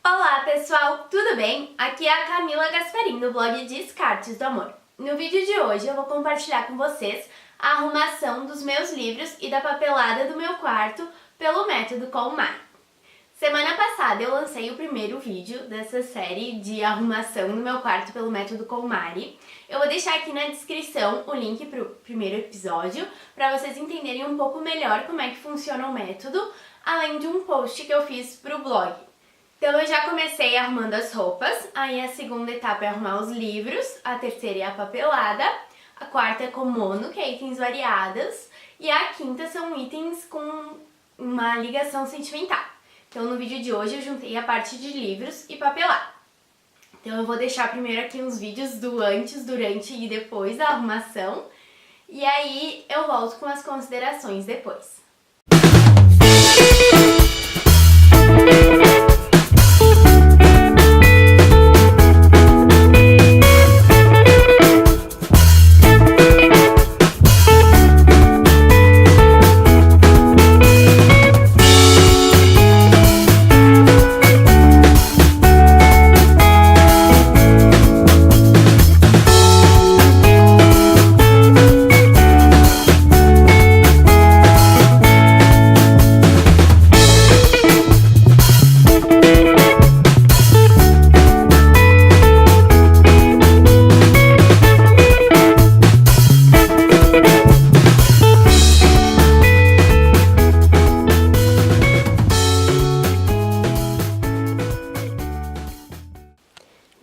Olá pessoal, tudo bem? Aqui é a Camila Gasparim do blog Descartes do Amor. No vídeo de hoje eu vou compartilhar com vocês a arrumação dos meus livros e da papelada do meu quarto pelo método KonMari. Semana passada eu lancei o primeiro vídeo dessa série de arrumação do meu quarto pelo método KonMari. Eu vou deixar aqui na descrição o link para o primeiro episódio para vocês entenderem um pouco melhor como é que funciona o método, além de um post que eu fiz para o blog. Então eu já comecei arrumando as roupas, aí a segunda etapa é arrumar os livros, a terceira é a papelada, a quarta é kimono, que é itens variados, e a quinta são itens com uma ligação sentimental. Então no vídeo de hoje eu juntei a parte de livros e papelada. Então eu vou deixar primeiro aqui uns vídeos do antes, durante e depois da arrumação, e aí eu volto com as considerações depois.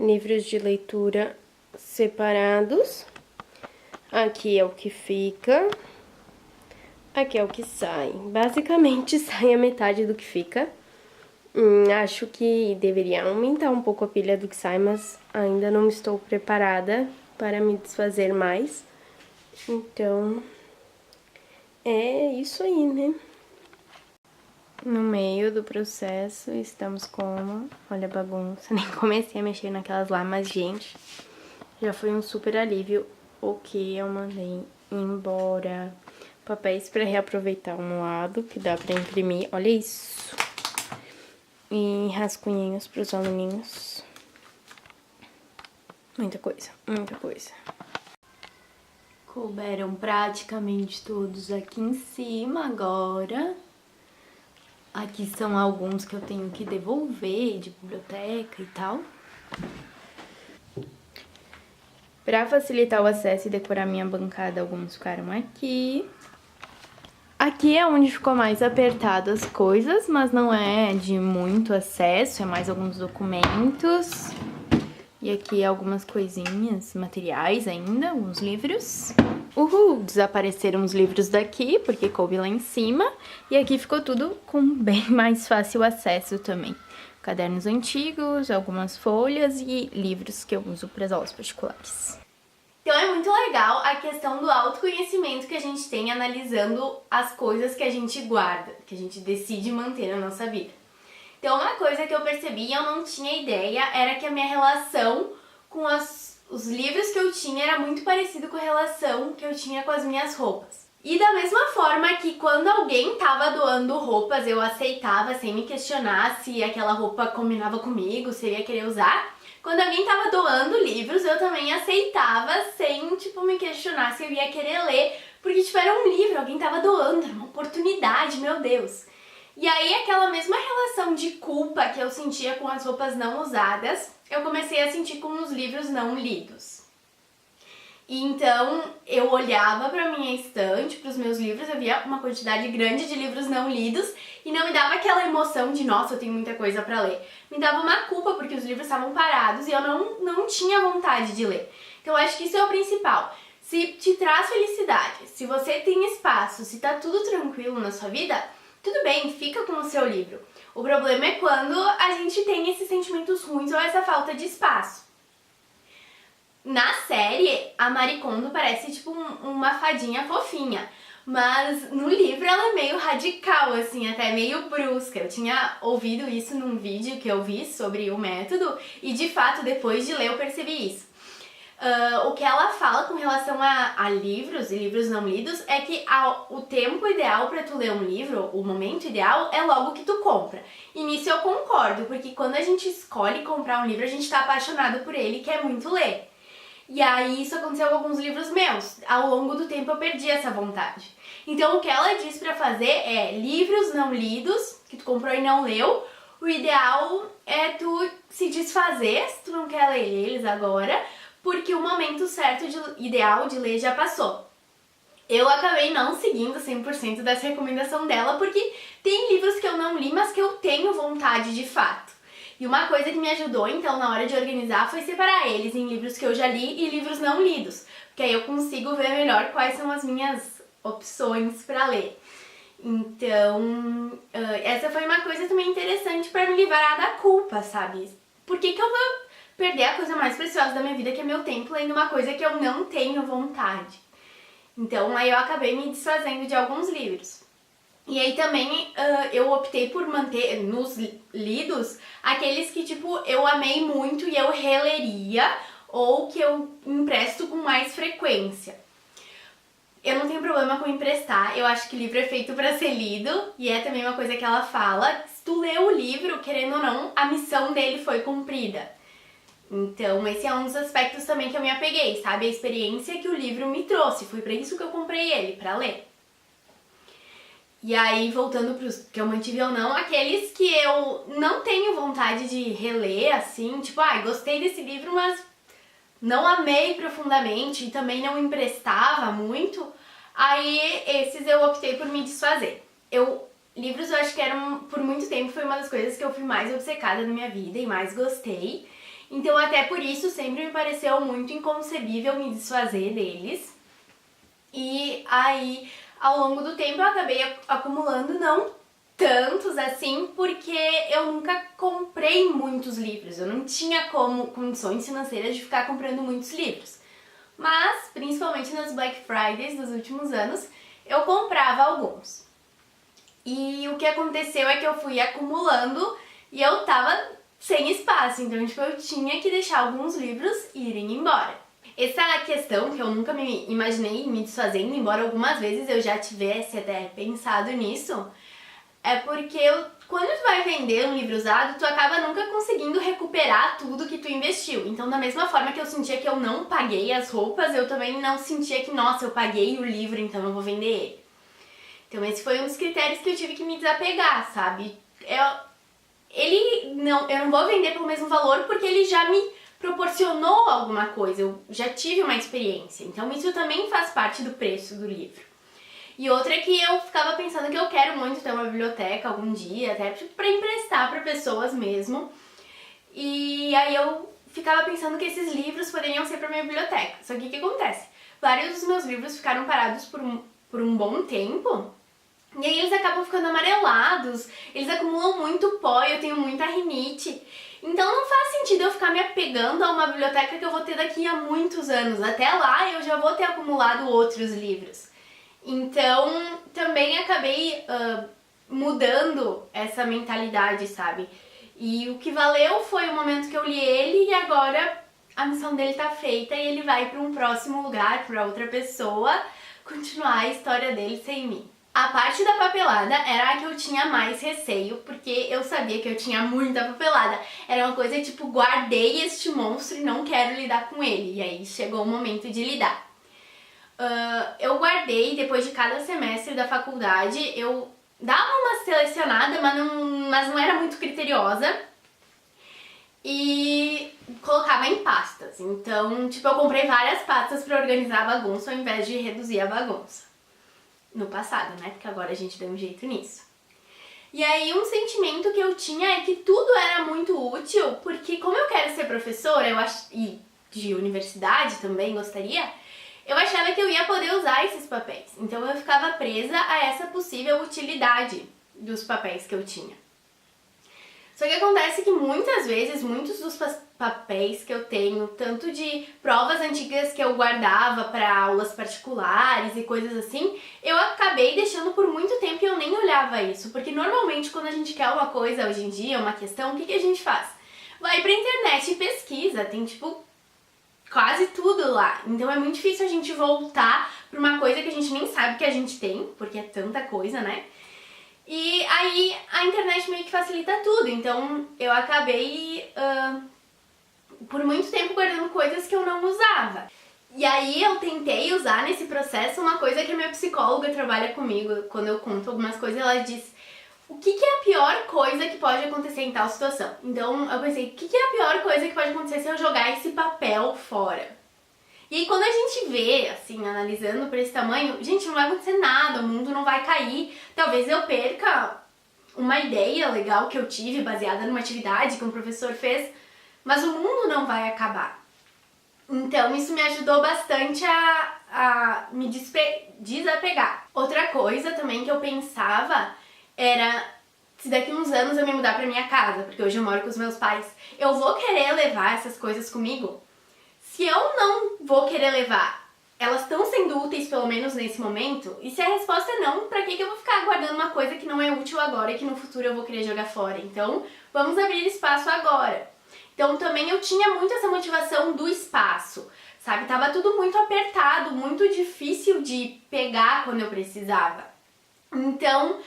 Livros de leitura separados. Aqui é o que fica, aqui é o que sai. Basicamente sai a metade do que fica. Acho que deveria aumentar um pouco a pilha do que sai, mas ainda não estou preparada para me desfazer mais. Então, é isso aí, né? No meio do processo, estamos com... Olha a bagunça, nem comecei a mexer naquelas lá, mas, gente, já foi um super alívio o que eu mandei embora. Papéis para reaproveitar um lado, que dá para imprimir, olha isso. E rascunhinhos para os aluninhos. Muita coisa, muita coisa. Couberam praticamente todos aqui em cima agora. Aqui são alguns que eu tenho que devolver de biblioteca e tal. Para facilitar o acesso e decorar minha bancada, alguns ficaram aqui. Aqui é onde ficou mais apertado as coisas, mas não é de muito acesso, é mais alguns documentos. E aqui algumas coisinhas, materiais ainda, alguns livros. Desapareceram os livros daqui, porque coube lá em cima. E aqui ficou tudo com bem mais fácil acesso também. Cadernos antigos, algumas folhas e livros que eu uso para as aulas particulares. Então é muito legal a questão do autoconhecimento que a gente tem analisando as coisas que a gente guarda, que a gente decide manter na nossa vida. Então uma coisa que eu percebi e eu não tinha ideia era que a minha relação com os livros que eu tinha era muito parecido com a relação que eu tinha com as minhas roupas. E da mesma forma que quando alguém tava doando roupas, eu aceitava sem me questionar se aquela roupa combinava comigo, se eu ia querer usar. Quando alguém tava doando livros, eu também aceitava sem, me questionar se eu ia querer ler, porque, era um livro, alguém tava doando, era uma oportunidade, meu Deus. E aí, aquela mesma relação de culpa que eu sentia com as roupas não usadas, eu comecei a sentir com os livros não lidos. E então, eu olhava pra minha estante, pros meus livros, eu via uma quantidade grande de livros não lidos e não me dava aquela emoção de, nossa, eu tenho muita coisa pra ler. Me dava uma culpa porque os livros estavam parados e eu não tinha vontade de ler. Então, eu acho que isso é o principal. Se te traz felicidade, se você tem espaço, se tá tudo tranquilo na sua vida, tudo bem, fica com o seu livro. O problema é quando a gente tem esses sentimentos ruins ou essa falta de espaço. Na série, a Marie Kondo parece uma fadinha fofinha, mas no livro ela é meio radical, assim, até meio brusca. Eu tinha ouvido isso num vídeo que eu vi sobre o método e de fato depois de ler eu percebi isso. O que ela fala com relação a livros e livros não lidos é que o tempo ideal para tu ler um livro, o momento ideal, é logo que tu compra. E nisso eu concordo, porque quando a gente escolhe comprar um livro, a gente tá apaixonado por ele e quer muito ler. E aí isso aconteceu com alguns livros meus. Ao longo do tempo eu perdi essa vontade. Então o que ela diz pra fazer é livros não lidos, que tu comprou e não leu, o ideal é tu se desfazer, se tu não quer ler eles agora, porque o momento certo ideal de ler já passou. Eu acabei não seguindo 100% dessa recomendação dela, porque tem livros que eu não li, mas que eu tenho vontade de fato. E uma coisa que me ajudou, então, na hora de organizar, foi separar eles em livros que eu já li e livros não lidos. Porque aí eu consigo ver melhor quais são as minhas opções para ler. Então, essa foi uma coisa também interessante para me livrar da culpa, sabe? Por que eu vou perder a coisa mais preciosa da minha vida, que é meu tempo, lendo uma coisa que eu não tenho vontade? Então, aí eu acabei me desfazendo de alguns livros. E aí também eu optei por manter nos lidos aqueles que, tipo, eu amei muito e eu releria ou que eu empresto com mais frequência. Eu não tenho problema com emprestar, eu acho que livro é feito pra ser lido e é também uma coisa que ela fala. Se tu lê o livro, querendo ou não, a missão dele foi cumprida. Então esse é um dos aspectos também que eu me apeguei, sabe? A experiência que o livro me trouxe, foi pra isso que eu comprei ele, pra ler. E aí, voltando pros que eu mantive ou não, aqueles que eu não tenho vontade de reler, assim, tipo, gostei desse livro, mas não amei profundamente e também não emprestava muito, aí esses eu optei por me desfazer. Livros eu acho que eram, por muito tempo, foi uma das coisas que eu fui mais obcecada na minha vida e mais gostei. Então até por isso sempre me pareceu muito inconcebível me desfazer deles. E aí, ao longo do tempo, eu acabei acumulando não tantos assim, porque eu nunca comprei muitos livros. Eu não tinha condições financeiras de ficar comprando muitos livros. Mas, principalmente nas Black Fridays dos últimos anos, eu comprava alguns. E o que aconteceu é que eu fui acumulando e eu tava sem espaço. Então, tipo, eu tinha que deixar alguns livros irem embora. Essa questão que eu nunca me imaginei me desfazendo, embora algumas vezes eu já tivesse até pensado nisso, é porque quando tu vai vender um livro usado, tu acaba nunca conseguindo recuperar tudo que tu investiu. Então, da mesma forma que eu sentia que eu não paguei as roupas, eu também não sentia que, nossa, eu paguei o livro, então eu vou vender ele. Então, esse foi um dos critérios que eu tive que me desapegar, sabe? Eu não vou vender pelo mesmo valor porque ele já me proporcionou alguma coisa, eu já tive uma experiência. Então, isso também faz parte do preço do livro. E outra é que eu ficava pensando que eu quero muito ter uma biblioteca algum dia, até pra emprestar pra pessoas mesmo. E aí eu ficava pensando que esses livros poderiam ser pra minha biblioteca. Só que o que acontece? Vários dos meus livros ficaram parados por um bom tempo. E aí eles acabam ficando amarelados, eles acumulam muito pó e eu tenho muita rinite. Então não faz sentido eu ficar me apegando a uma biblioteca que eu vou ter daqui a muitos anos. Até lá eu já vou ter acumulado outros livros. Então, também acabei mudando essa mentalidade, sabe? E o que valeu foi o momento que eu li ele e agora a missão dele tá feita e ele vai para um próximo lugar, para outra pessoa, continuar a história dele sem mim. A parte da papelada era a que eu tinha mais receio, porque eu sabia que eu tinha muita papelada. Era uma coisa tipo, guardei este monstro e não quero lidar com ele. E aí chegou o momento de lidar. Eu guardei, depois de cada semestre da faculdade, eu dava uma selecionada, mas não era muito criteriosa. E colocava em pastas. Então, tipo, eu comprei várias pastas pra organizar a bagunça ao invés de reduzir a bagunça. No passado, né? Porque agora a gente deu um jeito nisso. E aí um sentimento que eu tinha é que tudo era muito útil, porque como eu quero ser professora, e de universidade também gostaria, eu achava que eu ia poder usar esses papéis. Então eu ficava presa a essa possível utilidade dos papéis que eu tinha. Só que acontece que muitas vezes, muitos dos papéis que eu tenho, tanto de provas antigas que eu guardava para aulas particulares e coisas assim, eu acabei deixando por muito tempo e eu nem olhava isso. Porque normalmente quando a gente quer uma coisa hoje em dia, uma questão, o que a gente faz? Vai pra internet e pesquisa, tem tipo quase tudo lá. Então é muito difícil a gente voltar pra uma coisa que a gente nem sabe que a gente tem, porque é tanta coisa, né? E aí a internet meio que facilita tudo. Então eu acabei por muito tempo guardando coisas que eu não usava. E aí eu tentei usar nesse processo uma coisa que a minha psicóloga trabalha comigo. Quando eu conto algumas coisas, ela diz: o que é a pior coisa que pode acontecer em tal situação? Então eu pensei, o que é a pior coisa que pode acontecer se eu jogar esse papel fora? E aí quando a gente vê, assim, analisando por esse tamanho, gente, não vai acontecer nada, o mundo não vai cair. Talvez eu perca uma ideia legal que eu tive, baseada numa atividade que um professor fez, mas o mundo não vai acabar. Então isso me ajudou bastante a me desapegar. Outra coisa também que eu pensava era, se daqui uns anos eu me mudar pra minha casa, porque hoje eu moro com os meus pais, eu vou querer levar essas coisas comigo? Se eu não vou querer levar, elas estão sendo úteis pelo menos nesse momento? E se a resposta é não, pra que eu vou ficar guardando uma coisa que não é útil agora e que no futuro eu vou querer jogar fora? Então, vamos abrir espaço agora. Então também eu tinha muito essa motivação do espaço, sabe? Tava tudo muito apertado, muito difícil de pegar quando eu precisava. Então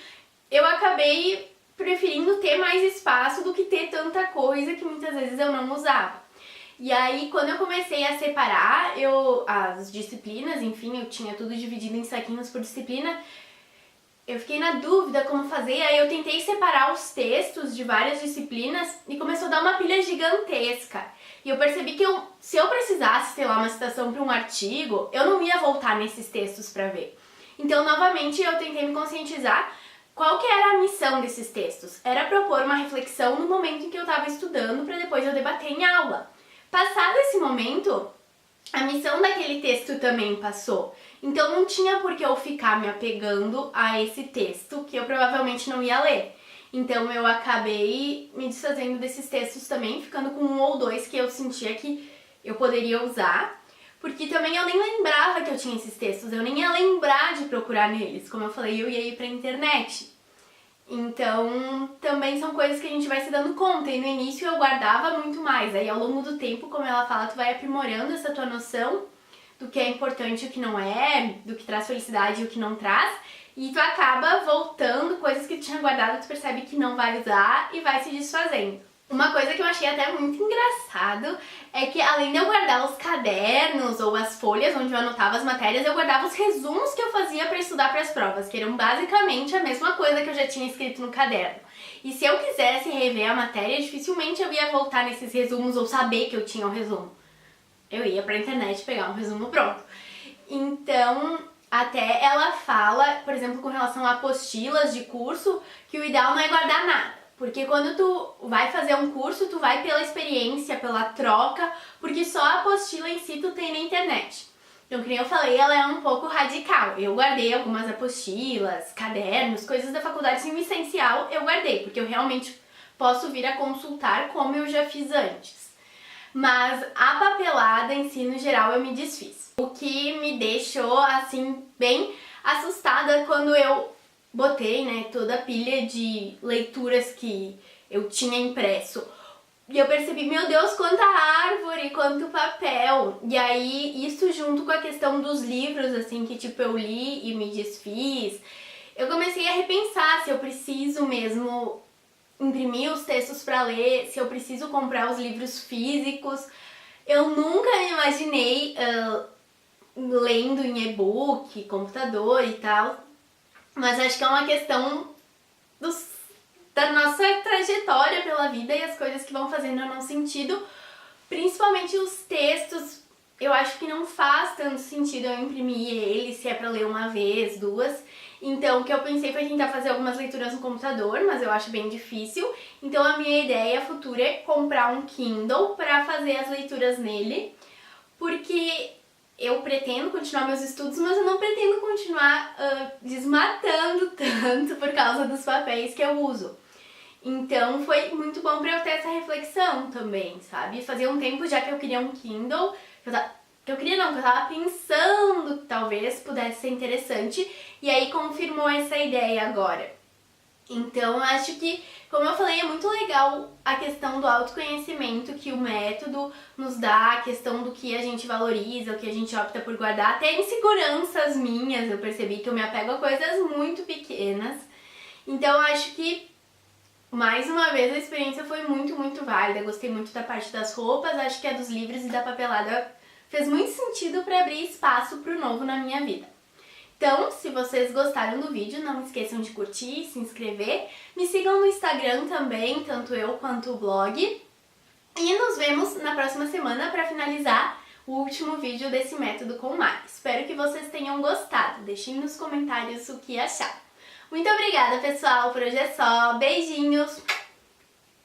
eu acabei preferindo ter mais espaço do que ter tanta coisa que muitas vezes eu não usava. E aí quando eu comecei a separar as disciplinas, enfim, eu tinha tudo dividido em saquinhos por disciplina, eu fiquei na dúvida como fazer, aí eu tentei separar os textos de várias disciplinas e começou a dar uma pilha gigantesca. E eu percebi que se eu precisasse, sei lá, uma citação para um artigo, eu não ia voltar nesses textos para ver. Então, novamente, eu tentei me conscientizar qual que era a missão desses textos. Era propor uma reflexão no momento em que eu estava estudando para depois eu debater em aula. Passado esse momento, a missão daquele texto também passou. Então não tinha por que eu ficar me apegando a esse texto que eu provavelmente não ia ler. Então eu acabei me desfazendo desses textos também, ficando com um ou dois que eu sentia que eu poderia usar. Porque também eu nem lembrava que eu tinha esses textos, eu nem ia lembrar de procurar neles. Como eu falei, eu ia ir pra internet. Então, também são coisas que a gente vai se dando conta. E no início eu guardava muito mais. Aí ao longo do tempo, como ela fala, tu vai aprimorando essa tua noção do que é importante e o que não é, do que traz felicidade e o que não traz. E tu acaba voltando coisas que tu tinha guardado, tu percebe que não vai usar e vai se desfazendo. Uma coisa que eu achei até muito engraçado é que além de eu guardar os cadernos ou as folhas onde eu anotava as matérias, eu guardava os resumos que eu fazia para estudar para as provas, que eram basicamente a mesma coisa que eu já tinha escrito no caderno. E se eu quisesse rever a matéria, dificilmente eu ia voltar nesses resumos ou saber que eu tinha um resumo. Eu ia pra internet pegar um resumo pronto. Então, até ela fala, por exemplo, com relação a apostilas de curso, que o ideal não é guardar nada. Porque quando tu vai fazer um curso, tu vai pela experiência, pela troca, porque só a apostila em si tu tem na internet. Então, como eu falei, ela é um pouco radical. Eu guardei algumas apostilas, cadernos, coisas da faculdade, assim, o essencial eu guardei, porque eu realmente posso vir a consultar como eu já fiz antes. Mas a papelada em si, no geral, eu me desfiz. O que me deixou, assim, bem assustada quando eu botei, né, toda a pilha de leituras que eu tinha impresso. E eu percebi, meu Deus, quanta árvore, quanto papel. E aí, isso junto com a questão dos livros, assim, que tipo eu li e me desfiz, eu comecei a repensar se eu preciso mesmo imprimir os textos para ler, se eu preciso comprar os livros físicos. Eu nunca me imaginei lendo em e-book, computador e tal, mas acho que é uma questão da nossa trajetória pela vida e as coisas que vão fazendo ou não sentido, principalmente os textos. Eu acho que não faz tanto sentido eu imprimir ele se é pra ler uma vez, duas. Então o que eu pensei foi tentar fazer algumas leituras no computador, mas eu acho bem difícil. Então a minha ideia futura é comprar um Kindle pra fazer as leituras nele, porque eu pretendo continuar meus estudos, mas eu não pretendo continuar desmatando tanto por causa dos papéis que eu uso. Então foi muito bom pra eu ter essa reflexão também, sabe? Fazia um tempo já que eu queria um Kindle, que eu tava pensando que talvez pudesse ser interessante, e aí confirmou essa ideia agora. Então, eu acho que, como eu falei, é muito legal a questão do autoconhecimento que o método nos dá, a questão do que a gente valoriza, o que a gente opta por guardar, até inseguranças minhas, eu percebi que eu me apego a coisas muito pequenas. Então, eu acho que, mais uma vez, a experiência foi muito, muito válida. Gostei muito da parte das roupas, acho que a dos livros e da papelada fez muito sentido para abrir espaço pro novo na minha vida. Então, se vocês gostaram do vídeo, não esqueçam de curtir, se inscrever. Me sigam no Instagram também, tanto eu quanto o blog. E nos vemos na próxima semana para finalizar o último vídeo desse método com Mari. Espero que vocês tenham gostado. Deixem nos comentários o que acharam. Muito obrigada, pessoal. Por hoje é só. Beijinhos!